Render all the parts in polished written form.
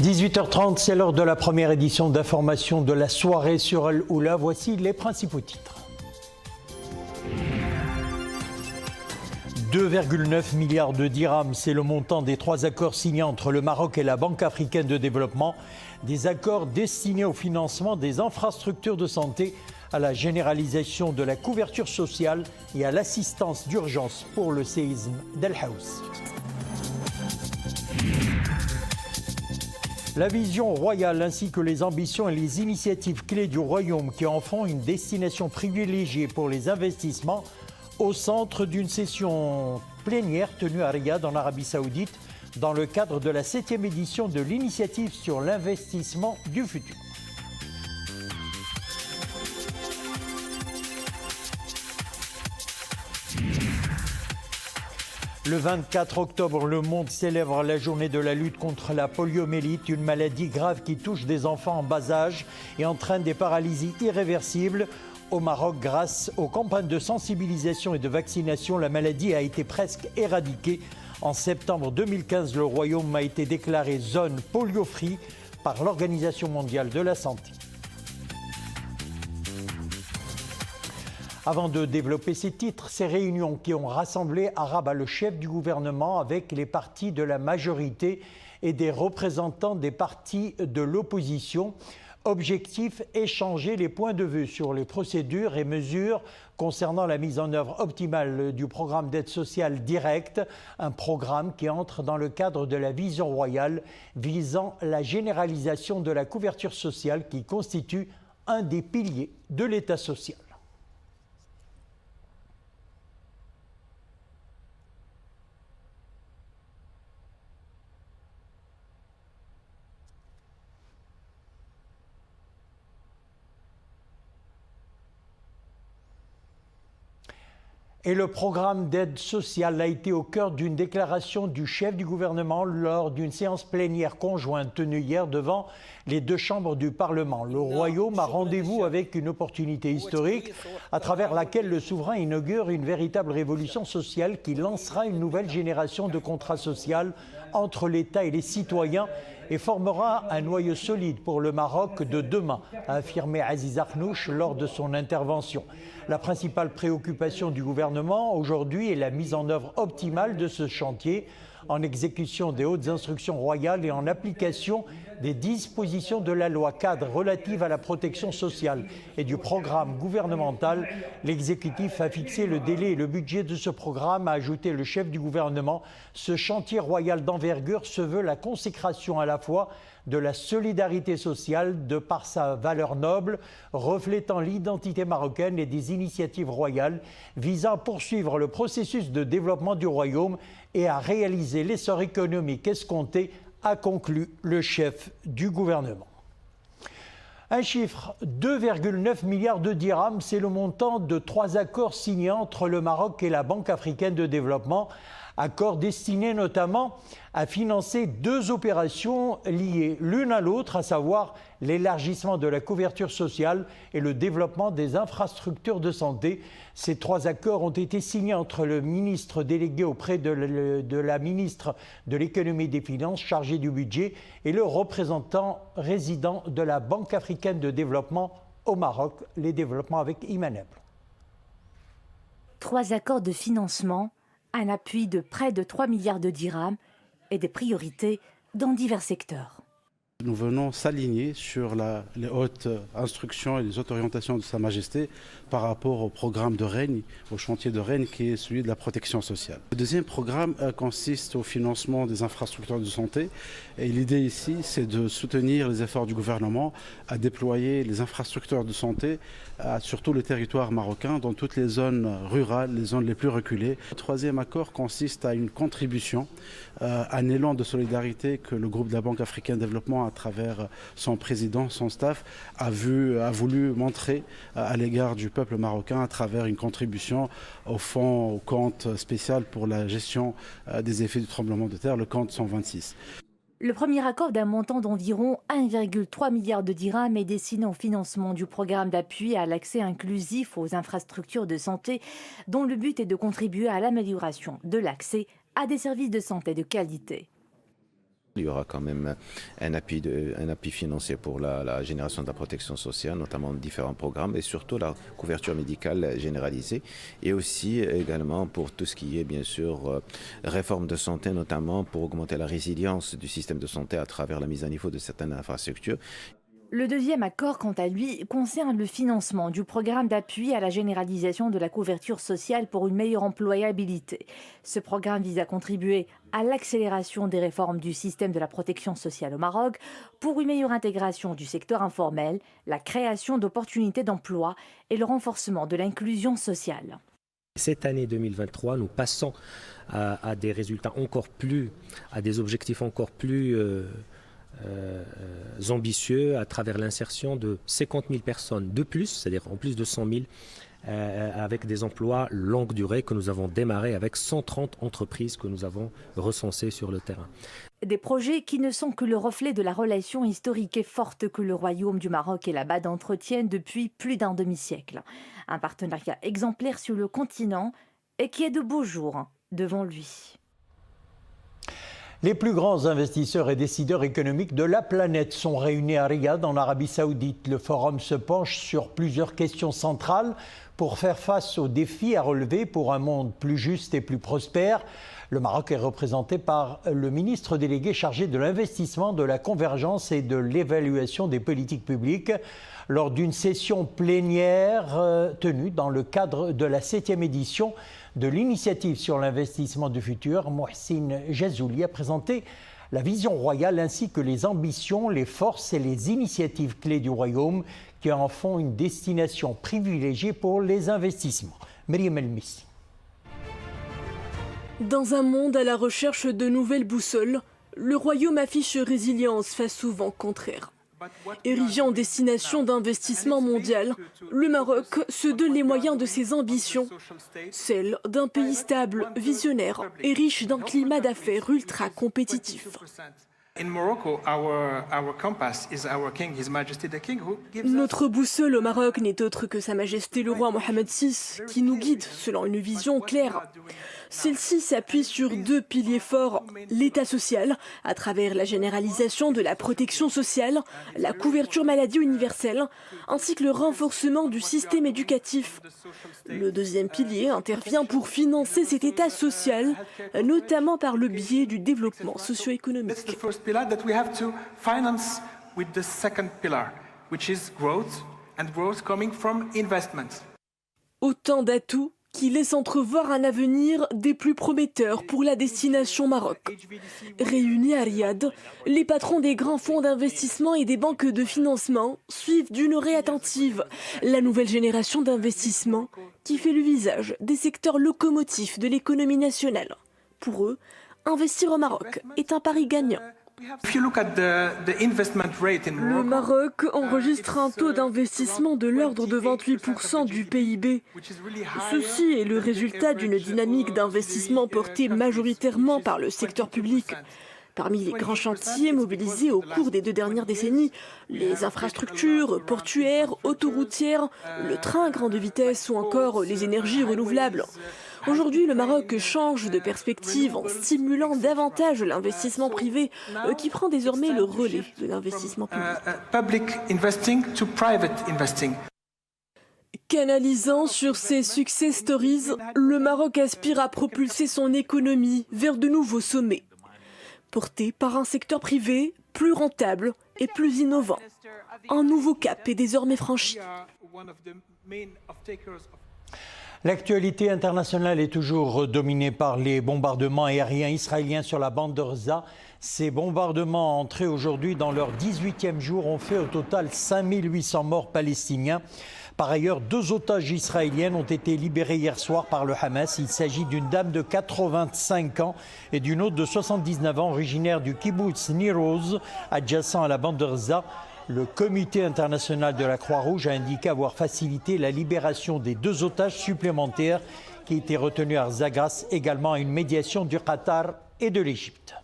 18h30, c'est l'heure de la première édition d'information de la soirée sur Al-Oula. Voici les principaux titres. 2,9 milliards de dirhams, c'est le montant des 3 accords signés entre le Maroc et la Banque africaine de développement. Des accords destinés au financement des infrastructures de santé, à la généralisation de la couverture sociale et à l'assistance d'urgence pour le séisme d'El Haouz. La vision royale ainsi que les ambitions et les initiatives clés du royaume qui en font une destination privilégiée pour les investissements au centre d'une session plénière tenue à Riyad en Arabie Saoudite dans le cadre de la 7e édition de l'initiative sur l'investissement du futur. Le 24 octobre, le monde célèbre la journée de la lutte contre la poliomyélite, une maladie grave qui touche des enfants en bas âge et entraîne des paralysies irréversibles. Au Maroc, grâce aux campagnes de sensibilisation et de vaccination, la maladie a été presque éradiquée. En septembre 2015, le royaume a été déclaré zone polio-free par l'Organisation mondiale de la santé. Avant de développer ces titres, ces réunions qui ont rassemblé à Rabat le chef du gouvernement avec les partis de la majorité et des représentants des partis de l'opposition. Objectif, échanger les points de vue sur les procédures et mesures concernant la mise en œuvre optimale du programme d'aide sociale directe, un programme qui entre dans le cadre de la vision royale visant la généralisation de la couverture sociale qui constitue un des piliers de l'État social. Et le programme d'aide sociale a été au cœur d'une déclaration du chef du gouvernement lors d'une séance plénière conjointe tenue hier devant les 2 chambres du Parlement. Le Royaume a rendez-vous avec une opportunité historique à travers laquelle le souverain inaugure une véritable révolution sociale qui lancera une nouvelle génération de contrats sociaux entre l'État et les citoyens et formera un noyau solide pour le Maroc de demain, a affirmé Aziz Akhnouch lors de son intervention. La principale préoccupation du gouvernement aujourd'hui est la mise en œuvre optimale de ce chantier en exécution des hautes instructions royales et en application des dispositions de la loi cadre relative à la protection sociale et du programme gouvernemental. L'exécutif a fixé le délai et le budget de ce programme, a ajouté le chef du gouvernement. Ce chantier royal d'envergure se veut la consécration à la fois de la solidarité sociale de par sa valeur noble, reflétant l'identité marocaine et des initiatives royales visant à poursuivre le processus de développement du royaume et à réaliser l'essor économique escompté, a conclu le chef du gouvernement. Un chiffre, 2,9 milliards de dirhams, c'est le montant de 3 accords signés entre le Maroc et la Banque africaine de développement. Accords destinés notamment à financer 2 opérations liées l'une à l'autre, à savoir l'élargissement de la couverture sociale et le développement des infrastructures de santé. Ces 3 accords ont été signés entre le ministre délégué auprès de la ministre de l'économie et des finances chargée du budget et le représentant résident de la Banque africaine de développement au Maroc, les développements avec Imaneb. 3 accords de financement, un appui de près de 3 milliards de dirhams et des priorités dans divers secteurs. Nous venons s'aligner sur les hautes instructions et les hautes orientations de Sa Majesté par rapport au programme de règne, au chantier de règne qui est celui de la protection sociale. Le deuxième programme consiste au financement des infrastructures de santé et l'idée ici c'est de soutenir les efforts du gouvernement à déployer les infrastructures de santé sur tout le territoire marocain, dans toutes les zones rurales, les zones les plus reculées. Le troisième accord consiste à une contribution, un élan de solidarité que le groupe de la Banque africaine de développement à travers son président, son staff, a voulu montrer à l'égard du peuple marocain à travers une contribution au fonds, au compte spécial pour la gestion des effets du tremblement de terre, le compte 126. Le premier accord d'un montant d'environ 1,3 milliard de dirhams est destiné au financement du programme d'appui à l'accès inclusif aux infrastructures de santé, dont le but est de contribuer à l'amélioration de l'accès à des services de santé de qualité. Il y aura quand même un appui financier pour la génération de la protection sociale, notamment différents programmes et surtout la couverture médicale généralisée et aussi également pour tout ce qui est bien sûr réforme de santé, notamment pour augmenter la résilience du système de santé à travers la mise à niveau de certaines infrastructures. Le deuxième accord, quant à lui, concerne le financement du programme d'appui à la généralisation de la couverture sociale pour une meilleure employabilité. Ce programme vise à contribuer à l'accélération des réformes du système de la protection sociale au Maroc pour une meilleure intégration du secteur informel, la création d'opportunités d'emploi et le renforcement de l'inclusion sociale. Cette année 2023, nous passons à des résultats à des objectifs encore plus ambitieux à travers l'insertion de 50 000 personnes de plus, c'est-à-dire en plus de 100 000, avec des emplois longue durée que nous avons démarré avec 130 entreprises que nous avons recensées sur le terrain. Des projets qui ne sont que le reflet de la relation historique et forte que le Royaume du Maroc et la BAD entretiennent depuis plus d'un demi-siècle. Un partenariat exemplaire sur le continent et qui est de beaux jours devant lui. Les plus grands investisseurs et décideurs économiques de la planète sont réunis à Riyad, en Arabie Saoudite. Le forum se penche sur plusieurs questions centrales pour faire face aux défis à relever pour un monde plus juste et plus prospère. Le Maroc est représenté par le ministre délégué chargé de l'investissement, de la convergence et de l'évaluation des politiques publiques lors d'une session plénière tenue dans le cadre de la 7e édition de l'initiative sur l'investissement du futur. Mohsin Jazouli a présenté la vision royale ainsi que les ambitions, les forces et les initiatives clés du royaume qui en font une destination privilégiée pour les investissements. Myriam Elmissi. Dans un monde à la recherche de nouvelles boussoles, le royaume affiche résilience face au vent contraire. Érigé en destination d'investissement mondial, le Maroc se donne les moyens de ses ambitions, celles d'un pays stable, visionnaire et riche d'un climat d'affaires ultra compétitif. Notre boussole au Maroc n'est autre que Sa Majesté le roi Mohammed VI, qui nous guide selon une vision claire. Celle-ci s'appuie sur deux piliers forts, l'État social, à travers la généralisation de la protection sociale, la couverture maladie universelle, ainsi que le renforcement du système éducatif. Le deuxième pilier intervient pour financer cet État social, notamment par le biais du développement socio-économique. Autant d'atouts qui laisse entrevoir un avenir des plus prometteurs pour la destination Maroc. Réunis à Riyad, les patrons des grands fonds d'investissement et des banques de financement suivent d'une oreille attentive la nouvelle génération d'investissement qui fait le visage des secteurs locomotifs de l'économie nationale. Pour eux, investir au Maroc est un pari gagnant. Le Maroc enregistre un taux d'investissement de l'ordre de 28% du PIB. Ceci est le résultat d'une dynamique d'investissement portée majoritairement par le secteur public. Parmi les grands chantiers mobilisés au cours des 2 dernières décennies, les infrastructures portuaires, autoroutières, le train à grande vitesse ou encore les énergies renouvelables. Aujourd'hui, le Maroc change de perspective en stimulant davantage l'investissement privé qui prend désormais le relais de l'investissement public. Canalisant sur ses success stories, le Maroc aspire à propulser son économie vers de nouveaux sommets. Porté par un secteur privé plus rentable et plus innovant. Un nouveau cap est désormais franchi. L'actualité internationale est toujours dominée par les bombardements aériens israéliens sur la bande de Gaza. Ces bombardements entrés aujourd'hui dans leur 18e jour ont fait au total 5800 morts palestiniens. Par ailleurs, 2 otages israéliennes ont été libérés hier soir par le Hamas. Il s'agit d'une dame de 85 ans et d'une autre de 79 ans originaire du kibbutz Nir Oz, adjacent à la bande de Gaza. Le comité international de la Croix-Rouge a indiqué avoir facilité la libération des 2 otages supplémentaires qui étaient retenus à Gaza grâce également à une médiation du Qatar et de l'Égypte.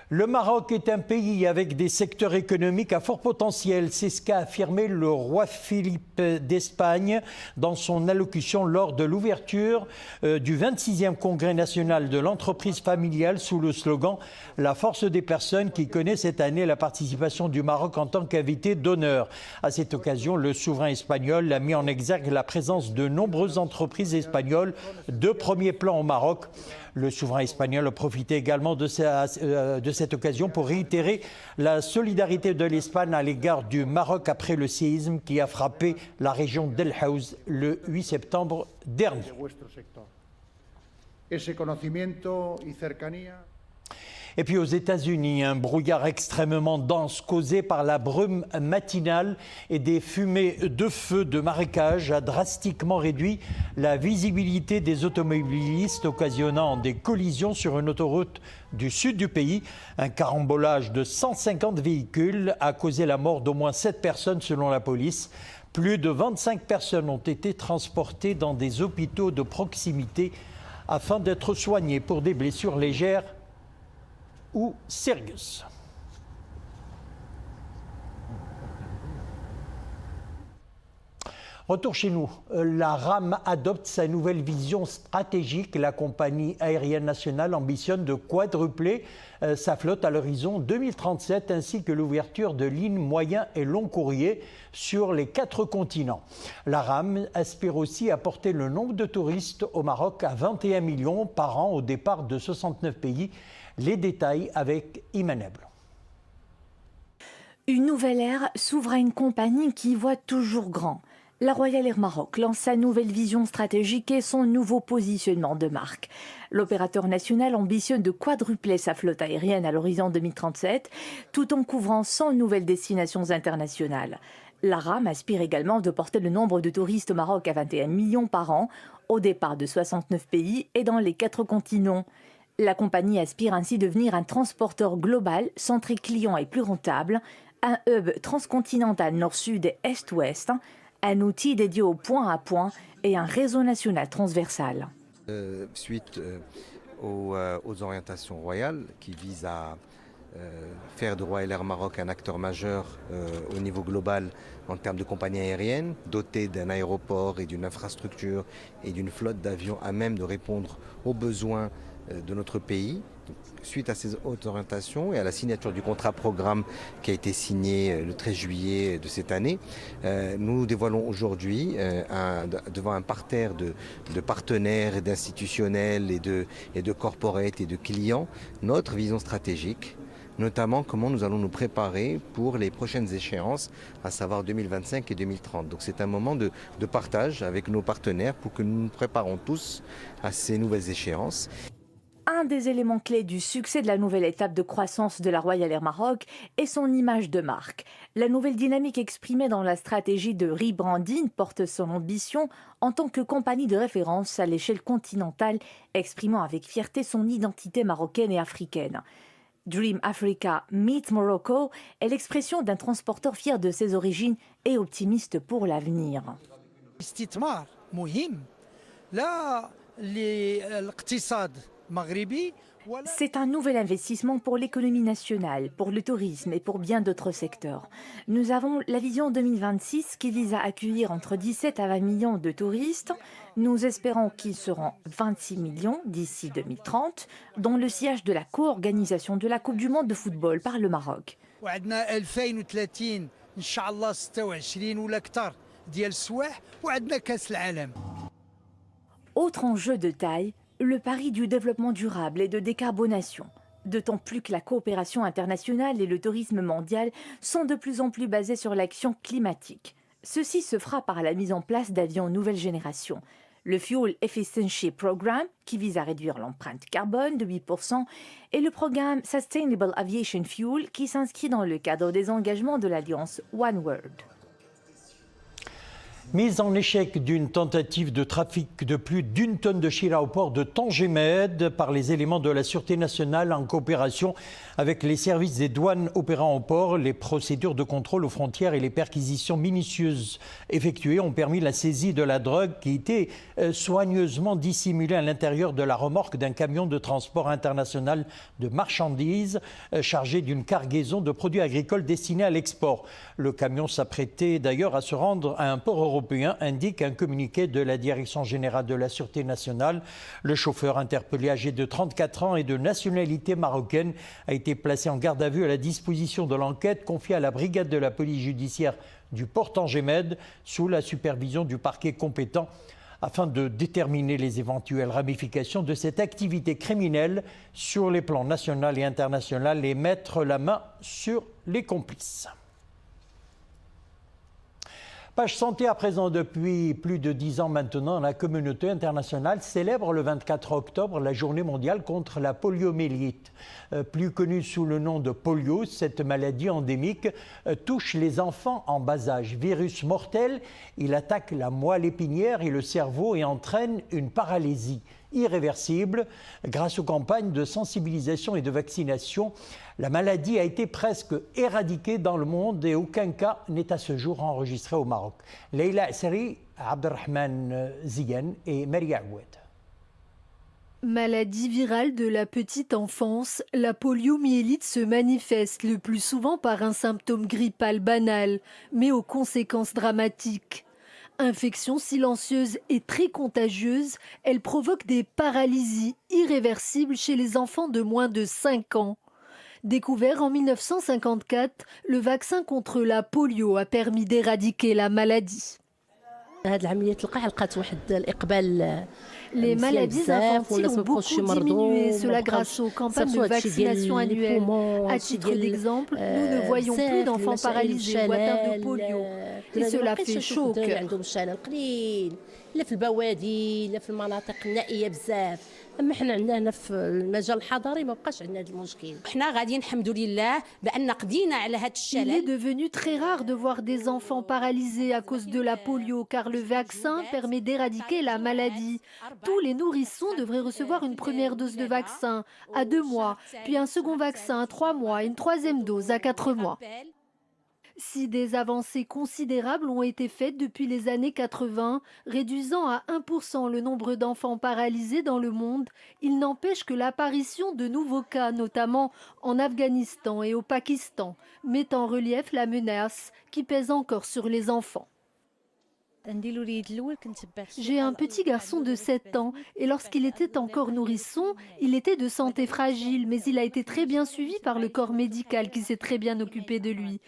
Le Maroc est un pays avec des secteurs économiques à fort potentiel. C'est ce qu'a affirmé le roi Philippe d'Espagne dans son allocution lors de l'ouverture du 26e congrès national de l'entreprise familiale sous le slogan « La force des personnes » qui connaît cette année la participation du Maroc en tant qu'invité d'honneur. À cette occasion, le souverain espagnol a mis en exergue la présence de nombreuses entreprises espagnoles de premier plan au Maroc. Le souverain espagnol a profité également de cette occasion pour réitérer la solidarité de l'Espagne à l'égard du Maroc après le séisme qui a frappé la région d'El Haouz le 8 septembre dernier. Et puis aux États-Unis, un brouillard extrêmement dense causé par la brume matinale et des fumées de feu de marécage a drastiquement réduit la visibilité des automobilistes, occasionnant des collisions sur une autoroute du sud du pays. Un carambolage de 150 véhicules a causé la mort d'au moins 7 personnes selon la police. Plus de 25 personnes ont été transportées dans des hôpitaux de proximité afin d'être soignées pour des blessures légères ou sérieuses. Retour chez nous. La RAM adopte sa nouvelle vision stratégique. La compagnie aérienne nationale ambitionne de quadrupler sa flotte à l'horizon 2037 ainsi que l'ouverture de lignes moyen et long courrier sur les 4 continents. La RAM aspire aussi à porter le nombre de touristes au Maroc à 21 millions par an au départ de 69 pays. Les détails avec Iman Ebl. Une nouvelle ère s'ouvre à une compagnie qui voit toujours grand. La Royal Air Maroc lance sa nouvelle vision stratégique et son nouveau positionnement de marque. L'opérateur national ambitionne de quadrupler sa flotte aérienne à l'horizon 2037, tout en couvrant 100 nouvelles destinations internationales. La RAM aspire également de porter le nombre de touristes au Maroc à 21 millions par an, au départ de 69 pays et dans les 4 continents. La compagnie aspire ainsi devenir un transporteur global, centré client et plus rentable, un hub transcontinental nord-sud et est-ouest, un outil dédié au point à point et un réseau national transversal. Suite aux orientations royales qui visent à faire de Royal Air Maroc un acteur majeur au niveau global en termes de compagnie aérienne, doté d'un aéroport et d'une infrastructure et d'une flotte d'avions à même de répondre aux besoins de notre pays. Suite à ces hautes orientations et à la signature du contrat programme qui a été signé le 13 juillet de cette année, nous dévoilons aujourd'hui devant un parterre de partenaires et d'institutionnels et de corporates et de clients notre vision stratégique, notamment comment nous allons nous préparer pour les prochaines échéances, à savoir 2025 et 2030. Donc c'est un moment de partage avec nos partenaires pour que nous nous préparons tous à ces nouvelles échéances. Un des éléments clés du succès de la nouvelle étape de croissance de la Royal Air Maroc est son image de marque. La nouvelle dynamique exprimée dans la stratégie de rebranding porte son ambition en tant que compagnie de référence à l'échelle continentale, exprimant avec fierté son identité marocaine et africaine. Dream Africa Meet Morocco est l'expression d'un transporteur fier de ses origines et optimiste pour l'avenir. C'est un nouvel investissement pour l'économie nationale, pour le tourisme et pour bien d'autres secteurs. Nous avons la vision 2026 qui vise à accueillir entre 17 à 20 millions de touristes. Nous espérons qu'ils seront 26 millions d'ici 2030, dont le siège de la co-organisation de la Coupe du Monde de football par le Maroc. Autre enjeu de taille, le pari du développement durable et de décarbonation. D'autant plus que la coopération internationale et le tourisme mondial sont de plus en plus basés sur l'action climatique. Ceci se fera par la mise en place d'avions nouvelle génération. Le Fuel Efficiency Programme, qui vise à réduire l'empreinte carbone de 8%, et le programme Sustainable Aviation Fuel, qui s'inscrit dans le cadre des engagements de l'alliance One World. Mise en échec d'une tentative de trafic de plus d'1 tonne de shira au port de Tangemed par les éléments de la Sûreté nationale en coopération avec les services des douanes opérant au port. Les procédures de contrôle aux frontières et les perquisitions minutieuses effectuées ont permis la saisie de la drogue qui était soigneusement dissimulée à l'intérieur de la remorque d'un camion de transport international de marchandises chargé d'une cargaison de produits agricoles destinés à l'export. Le camion s'apprêtait d'ailleurs à se rendre à un port européen, indique un communiqué de la Direction générale de la Sûreté nationale. Le chauffeur interpellé, âgé de 34 ans et de nationalité marocaine, a été placé en garde à vue à la disposition de l'enquête confiée à la brigade de la police judiciaire du port Tangemed sous la supervision du parquet compétent afin de déterminer les éventuelles ramifications de cette activité criminelle sur les plans national et international et mettre la main sur les complices. Page santé à présent. Depuis plus de 10 ans maintenant, la communauté internationale célèbre le 24 octobre la journée mondiale contre la poliomyélite. Plus connue sous le nom de polio, cette maladie endémique touche les enfants en bas âge. Virus mortel, il attaque la moelle épinière et le cerveau et entraîne une paralysie irréversible. Grâce aux campagnes de sensibilisation et de vaccination, la maladie a été presque éradiquée dans le monde et aucun cas n'est à ce jour enregistré au Maroc. Leila Seri, Abdelrahman Ziyan et Maria Oued. Maladie virale de la petite enfance, la poliomyélite se manifeste le plus souvent par un symptôme grippal banal, mais aux conséquences dramatiques. Infection silencieuse et très contagieuse, elle provoque des paralysies irréversibles chez les enfants de moins de 5 ans. Découvert en 1954, le vaccin contre la polio a permis d'éradiquer la maladie. Les maladies infantiles ont beaucoup diminué, cela grâce aux campagnes de vaccination annuelles. À titre d'exemple, nous ne voyons plus d'enfants paralysés ou atteints de polio. Et cela fait chaud au cœur. اما احنا عندنا في المجال الحضاري ما بقاش عندنا هذا المشكل احنا غاديين الحمد لله بان قضينا على هذا الشلل. Il est devenu très rare de voir des enfants paralysés à cause de la polio car le vaccin permet d'éradiquer la maladie. Tous les nourrissons devraient recevoir une première dose de vaccin à 2 mois, puis un second vaccin à 3 mois et une troisième dose à 4 mois. Si des avancées considérables ont été faites depuis les années 80, réduisant à 1% le nombre d'enfants paralysés dans le monde, il n'empêche que l'apparition de nouveaux cas, notamment en Afghanistan et au Pakistan, met en relief la menace qui pèse encore sur les enfants. J'ai un petit garçon de 7 ans et lorsqu'il était encore nourrisson, il était de santé fragile, mais il a été très bien suivi par le corps médical qui s'est très bien occupé de lui.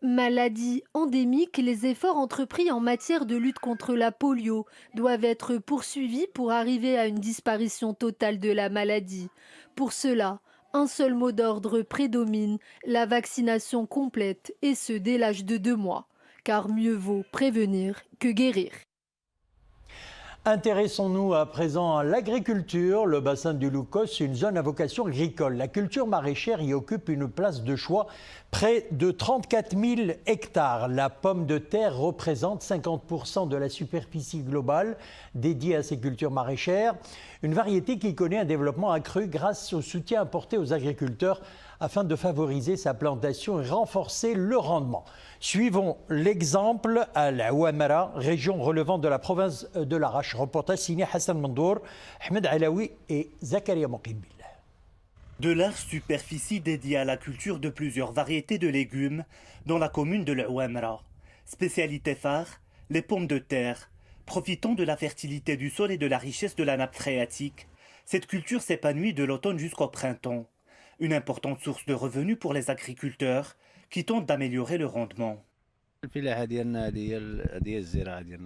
Maladie endémique, les efforts entrepris en matière de lutte contre la polio doivent être poursuivis pour arriver à une disparition totale de la maladie. Pour cela, un seul mot d'ordre prédomine, la vaccination complète, et ce dès l'âge de 2 mois, car mieux vaut prévenir que guérir. Intéressons-nous à présent à l'agriculture. Le bassin du Loukos, une zone à vocation agricole. La culture maraîchère y occupe une place de choix, près de 34 000 hectares. La pomme de terre représente 50% de la superficie globale dédiée à ces cultures maraîchères. Une variété qui connaît un développement accru grâce au soutien apporté aux agriculteurs afin de favoriser sa plantation et renforcer le rendement. Suivons l'exemple à la Ouamara, région relevant de la province de l'Arache. Reportage signé Hassan Mandour, Ahmed Alaoui et Zakaria Mokibil. De larges superficies dédiées à la culture de plusieurs variétés de légumes dans la commune de l'Ouamara. Spécialité phare, les pommes de terre. Profitant de la fertilité du sol et de la richesse de la nappe phréatique, cette culture s'épanouit de l'automne jusqu'au printemps. Une importante source de revenus pour les agriculteurs qui tentent d'améliorer le rendement.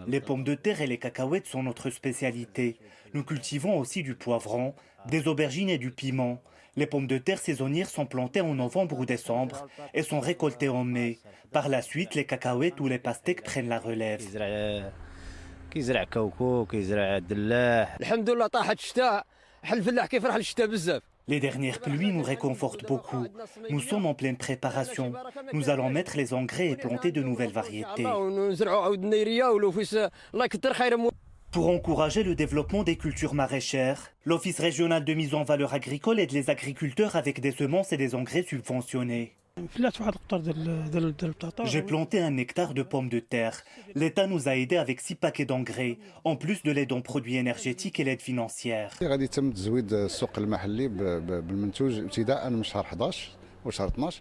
Les pommes de terre et les cacahuètes sont notre spécialité. Nous cultivons aussi du poivron, des aubergines et du piment. Les pommes de terre saisonnières sont plantées en novembre ou décembre et sont récoltées en mai. Par la suite, les cacahuètes ou les pastèques prennent la relève. Les dernières pluies nous réconfortent beaucoup. Nous sommes en pleine préparation. Nous allons mettre les engrais et planter de nouvelles variétés. Pour encourager le développement des cultures maraîchères, l'Office régional de mise en valeur agricole aide les agriculteurs avec des semences et des engrais subventionnés. J'ai planté 1 hectare de pommes de terre. L'État nous a aidés avec 6 paquets d'engrais, en plus de l'aide en produits énergétiques et l'aide financière.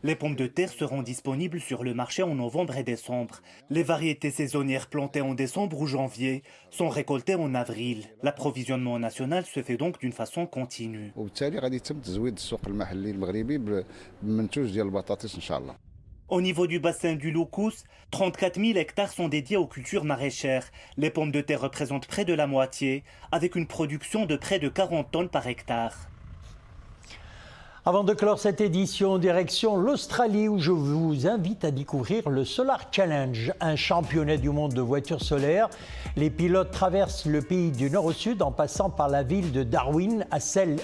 Les pommes de terre seront disponibles sur le marché en novembre et décembre. Les variétés saisonnières plantées en décembre ou janvier sont récoltées en avril. L'approvisionnement national se fait donc d'une façon continue. Au niveau du bassin du Loukous, 34 000 hectares sont dédiés aux cultures maraîchères. Les pommes de terre représentent près de la moitié, avec une production de près de 40 tonnes par hectare. Avant de clore cette édition, direction l'Australie où je vous invite à découvrir le Solar Challenge, un championnat du monde de voitures solaires. Les pilotes traversent le pays du nord au sud en passant par la ville de Darwin à celle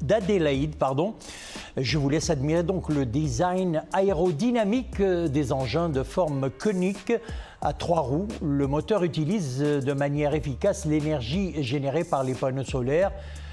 d'Adélaïde. Je vous laisse admirer donc le design aérodynamique des engins de forme conique à 3 roues. Le moteur utilise de manière efficace l'énergie générée par les panneaux solaires.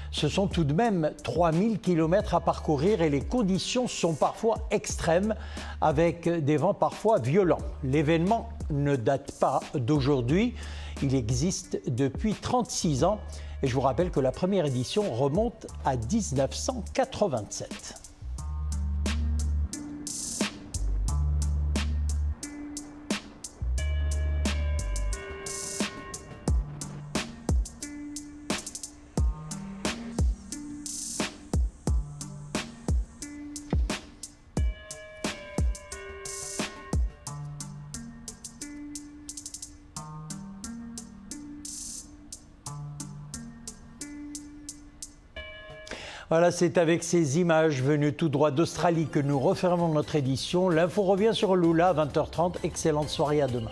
Ce sont tout de même 3000 km à parcourir et les conditions sont parfois extrêmes avec des vents parfois violents. L'événement ne date pas d'aujourd'hui, il existe depuis 36 ans et je vous rappelle que la première édition remonte à 1987. Voilà, c'est avec ces images venues tout droit d'Australie que nous refermons notre édition. L'info revient sur Lula à 20h30. Excellente soirée, à demain.